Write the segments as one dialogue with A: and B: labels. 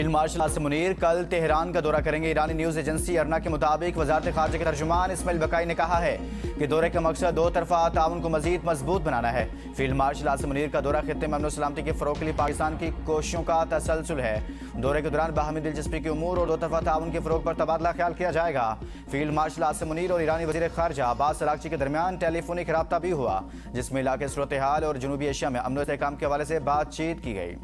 A: Field marshal Asim Munir कल Tehran का दौरा करेंगे। ईरानी न्यूज़ एजेंसी अरना के मुताबिक वजारत खारजा के तर्जुमान इस्माइल बकाई ने कहा है कि दौरे का मकसद दो तरफा ताउन को मजीद मजबूत बनाना है। फील्ड मार्शल आसिम मुनीर का दौरा खित्ते में अमन और सलामती के फ़रोग़ के लिए पाकिस्तान की कोशिशों का तसलसल है। दौरे के दौरान बाहमी दिलचस्पी के उमूर और दो तरफा ताउन के फ़रोग़ पर तबादला ख्याल किया जाएगा। फील्ड मार्शल आसिम मुनीर और ईरानी वज़ीर खारजा अब्बास अराग़ची के दरमियान टेलीफोनिक रब्ता भी हुआ, जिसमें इलाके सूरत हाल और जनूबी एशिया में अमन और इस्तेहकाम के हवाले से बातचीत की गई।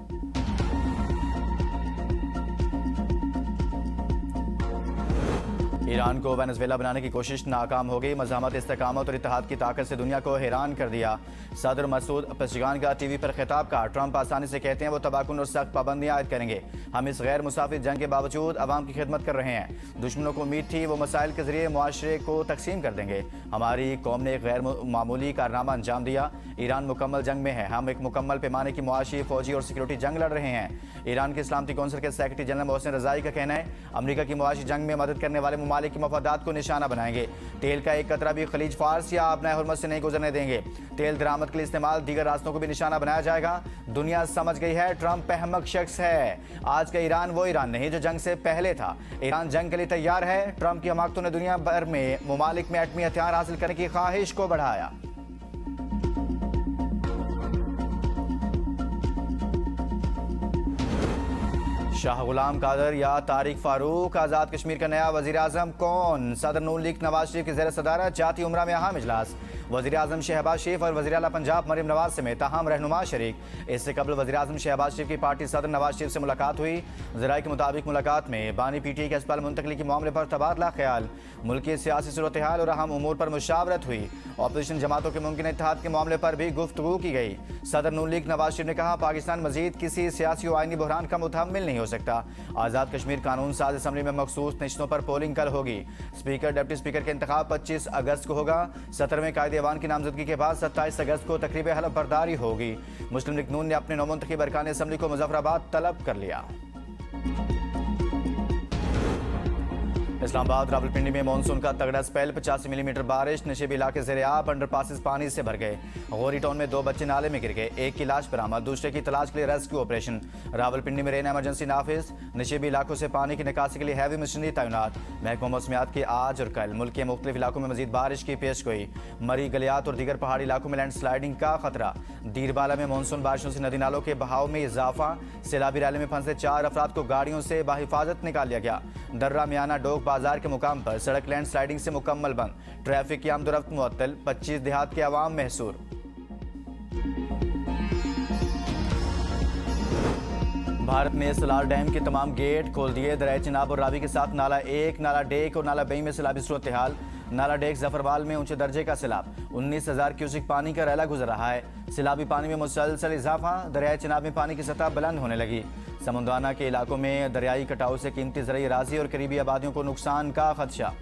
A: ईरान को वेनेजुएला बनाने की कोशिश नाकाम हो गई। मज़ाहमत, इस्तेकामत और इत्तेहाद की ताकत से दुनिया को हैरान कर दिया। सदर मसूद पेज़ेश्कियान का टीवी पर खिताब का ट्रंप आसानी से कहते हैं वो तबाकुन और सख्त पाबंदियां आयद करेंगे। हम इस गैर मुसाफिर जंग के बावजूद अवाम की खिदमत कर रहे हैं। दुश्मनों को उम्मीद थी वो मसाइल के जरिए मुआशरे को तकसीम कर देंगे। हमारी कौम ने एक गैर मामूली कारनामा अंजाम दिया। ईरान मुकम्मल जंग में है। हम एक मुकम्मल पैमाने की मुआशी, फौजी और सिक्योरिटी जंग लड़ रहे हैं। ईरान की सलामती कौंसिल के सेक्रेटरी जनरल मोहसिन रज़ाई का कहना है अमरीका की मुआशी जंग में मदद करने वाले ममालिक की मफादात को निशाना बनाएंगे। तेल का एक कतरा भी खलीज फार्स या अपना हुरमत से नहीं गुजरने देंगे। तेल दरामद के लिए इस्तेमाल दीगर रास्तों को भी निशाना बनाया जाएगा। दुनिया समझ गई है ट्रंप अहमक शख्स है। आज का ईरान वो ईरान नहीं जो जंग से पहले था। ईरान जंग के लिए तैयार है। ट्रंप की हमाकतों ने दुनिया भर में ममालिक में एटमी हथियार हासिल करने की ख्वाहिश को बढ़ाया। शाह गुलाम कादर या तारिक फारूक, आज़ाद कश्मीर का नया वज़ीर आज़म कौन? सदर नून लीग नवाज शरीफ की ज़ेर सदारत जाती उमरा में अहम इजलास। वज़ीर आज़म शहबाज शरीफ और वज़ीर आला पंजाब मरीम नवाज समेत अहम रहनुमा शरीक। इससे कबल वज़ीर आज़म शहबाज शरीफ की पार्टी सदर नवाज शरीफ से मुलाकात हुई। ज़राए के मुताबिक मुलाकात में बानी PTI के अस्पताल मुंतकली के मामले पर तबादला ख्याल, मुल्की सियासी सूरत हाल और अहम उमूर पर मुशावरत हुई। अपोजिशन जमातों के मुमकिन इत्तेहाद के मामले पर भी गुफ्तगू की गई। सदर नून लीग नवाज शरीफ ने कहा पाकिस्तान मजीद किसी सियासी और आइनी बहरान का मुतहम्मिल नहीं हो सकता। आज़ाद कश्मीर कानून साज असम्बली में मखसूस नशस्तों पर पोलिंग कल होगी। स्पीकर, डिप्टी स्पीकर के इंतखाब 25 अगस्त को होगा। 17वें कायदे ऐवान की नामजदगी के बाद 27 अगस्त को तकरीब हलफ बर्दारी होगी। मुस्लिम लीग नून ने अपने नौमुंतखब अरकान असम्बली को मुजफ्फराबाद तलब कर लिया। इस्लामाबाद रावलपिंडी में मानसून का तगड़ा स्पेल, 85 मिलीमीटर बारिश। नशेबी इलाके ज़ेरे आब, अंडरपासेस पानी से भर गए। गौरी टाउन में 2 बच्चे नाले में गिर गए। एक की लाश बरामद, दूसरे की तलाश के लिए रेस्क्यू ऑपरेशन। रावलपिंडी में रेन एमरजेंसी नाफिज। नशेबी इलाकों से पानी की निकासी के लिए हैवी मशीनरी तैनात। महकमा मौसमियात की आज और कल मुल्क के मुख्तलिफ इलाकों में मजीद बारिश की पेशगोई। मरी, गलियात और दीगर पहाड़ी इलाकों में लैंड स्लाइडिंग का खतरा। दीरबाला में मानसून बारिशों से नदी नालों के बहाव में इजाफा। सैलाबी रैली में फंसे 4 अफराद को गाड़ियों से बाहिफाजत निकाल लिया गया। दर्रा मियाना डोक बाजार के मुकाम पर सड़क लैंड स्लाइडिंग से मुकम्मल बंद। ट्रैफिक की आमदोरफ्त मुअत्तल। 25 देहात के अवाम महसूर। भारत ने सलाल डैम के तमाम गेट खोल दिए। दरियाए चिनाब और रावी के साथ नाला 1, नाला डेक और नाला बई में सैलाबी सूरत हाल। नाला डेक जफरवाल में ऊंचे दर्जे का सैलाब। 19,000 क्यूसिक पानी का रैला गुजर रहा है। सैलाबी पानी में मुसलसल इजाफा। दरियाए चिनाब में पानी की सतह बुलंद होने लगी। समुद्राना के इलाकों में दरियाई कटाव से कीमती ज़राई अराज़ी और करीबी आबादियों को नुकसान का खदशा।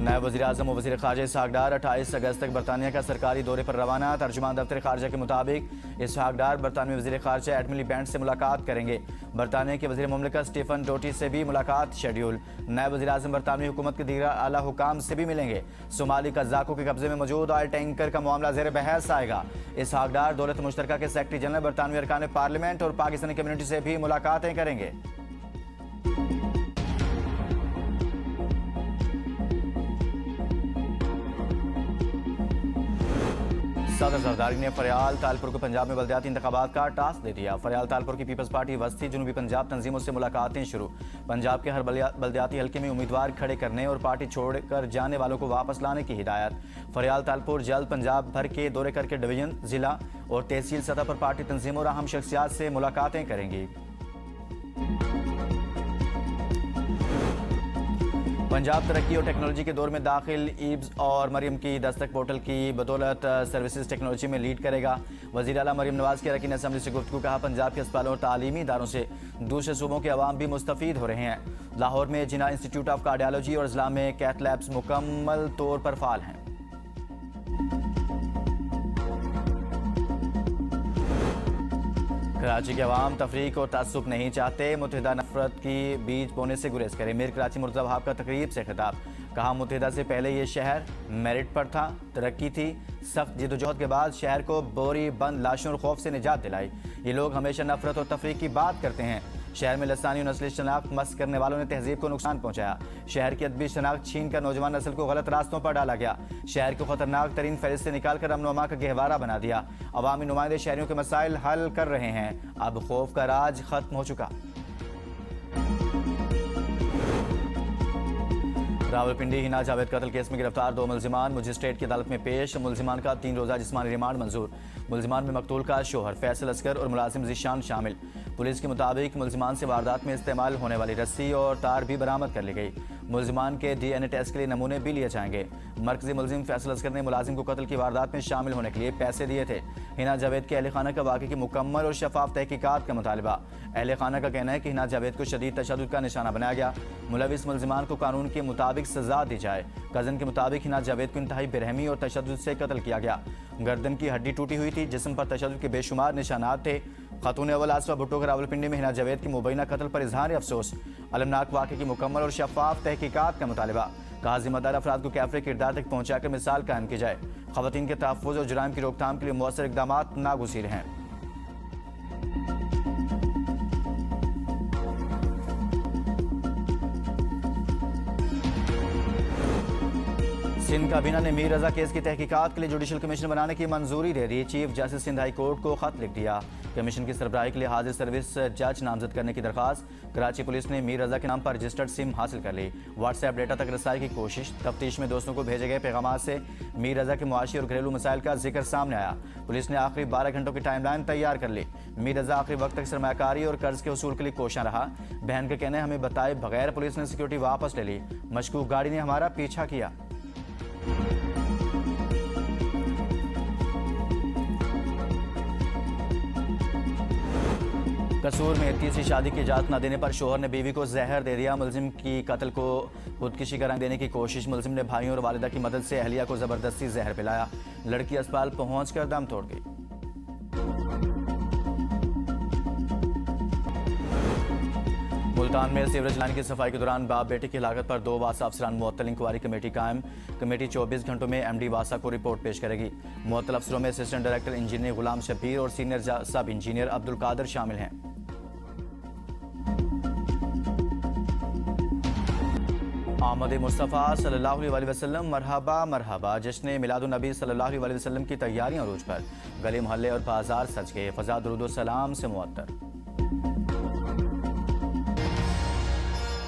A: नायब वज़ीर आज़म और वज़ीर ख़ारजा इसहाक़ डार 28 अगस्त तक बरतानिया का सरकारी दौरे पर रवाना। तर्जुमान दफ्तर ख़ारजा के मुताबिक इसहाक़ डार बरतानवी वज़ीर ख़ारजा एडमिरल बैंड से मुलाकात करेंगे। बरतानिया के वज़ीर मुमलिकत स्टीफन डोटी से भी मुलाकात शेड्यूल। नायब वज़ीर आज़म बरतानवी हुकूमत के दीगर आला हुकाम से भी मिलेंगे। सोमाली कज़ाकों के कब्जे में मौजूद ऑयल टैंकर का मामला ज़ेर बहस आएगा। इसहाक़ डार दौलत मुश्तरका के सेक्रेटरी जनरल बरतानवी अरकान पार्लियामेंट और पाकिस्तानी कम्यूनिटी से भी मुलाकातें करेंगे। सदर जरदारी ने फरियाल तालपुर को पंजाब में बल्दियाती इंतखाबात का टास्क दे दिया। फरियाल तालपुर की पीपल्स पार्टी वस्ती जनूबी पंजाब तंजीमों से मुलाकातें शुरू। पंजाब के हर बल्दियाती हल्के में उम्मीदवार खड़े करने और पार्टी छोड़कर जाने वालों को वापस लाने की हिदायत। फरियाल तालपुर जल्द पंजाब भर के दौरे करके डिवीजन, जिला और तहसील सतह पर पार्टी तंजीमों और अहम शख्सियात से मुलाकातें करेंगी। पंजाब तरक्की और टेक्नोलॉजी के दौर में दाखिल ईब्स और मरीम की दस्तक पोर्टल की बदौलत सर्विसेज टेक्नोलॉजी में लीड करेगा। वज़ीर आला मरीम नवाज की अरकान असम्बली से गुफ्तगू। कहा पंजाब के अस्पतालों और तालीमी इदारों से दूसरे सूबों के अवाम भी मुस्तफ़ीद हो रहे हैं। लाहौर में जिना इंस्टीट्यूट ऑफ कार्डियोलॉजी और इस्लाम में कैथ लैब्स मुकम्मल तौर पर फाल हैं। कराची के अवाम तफरीक और तअस्सुब नहीं चाहते। मुत्तहिदा नफरत की बीज बोने से गुरेज करें। मीर कराची मुर्तज़ा वहाब का तकरीब से खिताब। कहा मुत्तहिदा से पहले ये शहर मेरिट पर था, तरक्की थी। सख्त जदोजहद के बाद शहर को बोरी बंद लाशों और खौफ से निजात दिलाई। ये लोग हमेशा नफरत और तफरीक की बात करते हैं। शहर में लसानी और नस्ली शनाख्त मस्क करने वालों ने तहजीब को नुकसान पहुंचाया। शहर की अदबी शनाख्त छीन कर नौजवान नस्ल को गलत रास्तों पर डाला गया। शहर को खतरनाक तरीन फहरिस्त से निकालकर अमन वमा का गहवारा बना दिया। अवामी नुमाइंदे शहरियों के मसाइल हल कर रहे हैं। अब खौफ का राज खत्म हो चुका। रावलपिंडी हिना जावेद कत्ल केस में गिरफ्तार 2 मुलजिमान मजिस्ट्रेट की अदालत में पेश। मुलजिमान का 3 रोज़ा जिस्मानी रिमांड मंजूर। मुलजिमान में मकतूल का शोहर फैसल असगर और मुलाजिम जीशान शामिल। पुलिस के मुताबिक मुलजिमान से वारदात में इस्तेमाल होने वाली रस्सी और तार भी बरामद कर ली गई। मुलजिमान के DNA टेस्ट के लिए नमूने भी लिए जाएंगे। मरकजी मुलजिम फैसल असगर ने मुलाजिम को कत्ल की वारदात में शामिल होने के लिए पैसे दिए थे। हिना जावेद के अहल खाना का वाक़े की मुकम्मल और शफाफ तहकीकात का मुतालबा। अहल खाना का कहना है कि हिना जावेद को शदीद तशद्दुद का निशाना बनाया गया। मुलविस मुलजिमान को कानून के मुताबिक सजा दी जाए। कज़न के मुताबिक हिना जावेद को इंतहाई बेरहमी और तशद्दुद से कत्ल किया गया। गर्दन की हड्डी टूटी हुई थी, जिस्म पर तशद्दुद के बेशुमार निशानात थे। खातून अव्वल आसफा भुट्टो का रावलपिंडी में हिना जावेद की मुबैना कत्ल पर इजहार अफसोस। अलमनाक वाक़े की मुकम्मल और शफाफ तहकीकात का मुतालबा। कहा जिम्मेदार अफराद को कैफरे किरदार तक पहुँचाकर मिसाल कायम की जाए। ख़वातीन के तहफ़्फ़ुज़ और जुराइम की रोकथाम के लिए मौसर इक़दामात नागुज़ीर हैं। सिंध काबीना ने मीर रजा केस की तहकीकात के लिए जुडिशल कमीशन बनाने की मंजूरी दे दी। Chief justice Sindh high court को खत लिख दिया। कमीशन की सरबराही के लिए हाजिर सर्विस जज नामजद करने की दरखास्त। कराची पुलिस ने मीर रजा के नाम पर रजिस्टर्ड सिम हासिल कर ली। व्हाट्सएप डेटा तक रसाई की कोशिश। तफ्तीश में दोस्तों को भेजे गए पैगाम से मीर रजा के मुआशी और घरेलू मसाइल का जिक्र सामने आया। पुलिस ने आखिरी 12 घंटों की टाइमलाइन तैयार कर ली। मीर रजा आखिरी वक्त तक सरमायाकारी और कर्ज के उसूल के लिए कोशां रहा। बहन के कहने हमें बताए बगैर पुलिस ने सिक्योरिटी वापस ले ली। मशकूक गाड़ी ने हमारा पीछा किया। कसूर में तीसरी शादी की इजाज़त न देने पर शोहर ने बीवी को जहर दे दिया। मुलजिम की कत्ल को खुदकुशी का रंग देने की कोशिश। मुलजिम ने भाइयों और वालिदा की मदद से अहलिया को जबरदस्ती जहर पिलाया। लड़की अस्पताल पहुंचकर दम तोड़ गई। मुल्तान में सीवरेज लाइन की सफाई के दौरान बाप बेटे की हिलाकत पर 2 वासा अफसरान मुअत्तल। इंक्वायरी कमेटी कायम। कमेटी 24 घंटों में MD वासा को रिपोर्ट पेश करेगी। मुअत्तल अफसरों में असिस्टेंट डायरेक्टर इंजीनियर गुलाम शबीर और सीनियर सब इंजीनियर अब्दुल कादिर शामिल हैं। आमद मुस्तफ़ा सल्लल्लाहु अलैहि वसल्लम मरहबा मरहबा। जश्न मिलादुन नबी सल्लल्लाहु अलैहि वसल्लम की तैयारियां अरूज पर। गली मोहल्ले और बाजार सज गए। फ़ज़ा दुरूद व सलाम से मुअत्तर।